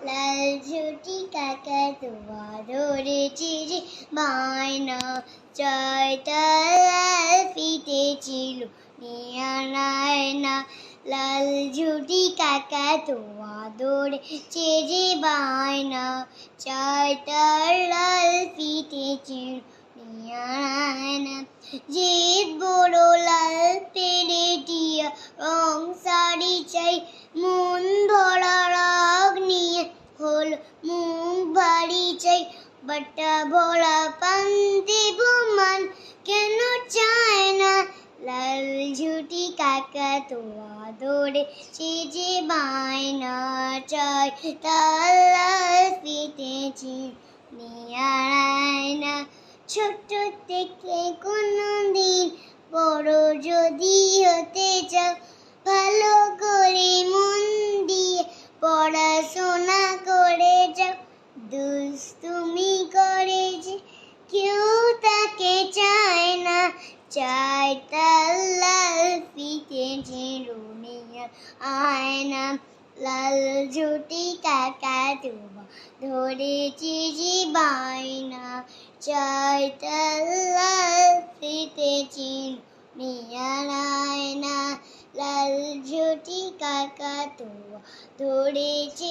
লাল ঝুটি কাকা তুয়া ধরেছি যে বায়না ছয়টা লাল ফিতে ছিল নিয়া নায়না লাল ঝুটি কাকা তুয়া ধরেছি যে বায়না ছয়টা লাল ফিতে ছিল নিয়া নায়না জিদ বড় লাল পেরে টিয়া রং শাড়ি চাই মন ভরা রাগ নিয়ে হল মুখ ভারী চাই বাটা ভরা পান্তি বোমান কেন চায় না লাল ঝুটি কাকা তোয়া ধরে যে বায়না চাই তার লাল ফিতেছি নিয়া ছোট থেকে কোনো দিন বড় যদি হতে চাও ভালো করে মন দিয়ে পড়াশোনা করে যাও দুষ্টুমি করে যে কেউ তাকে চায় না চায় তার লাল ফিতে ঝিরুনিয়া আয়না লাল ঝুটি কাকা তুবা ধরেছি যে বায়না চাই তার লাল ফিতে ঝিরুনিয়া আয়না লাল ঝুটি কাকা তুবা ধরেছি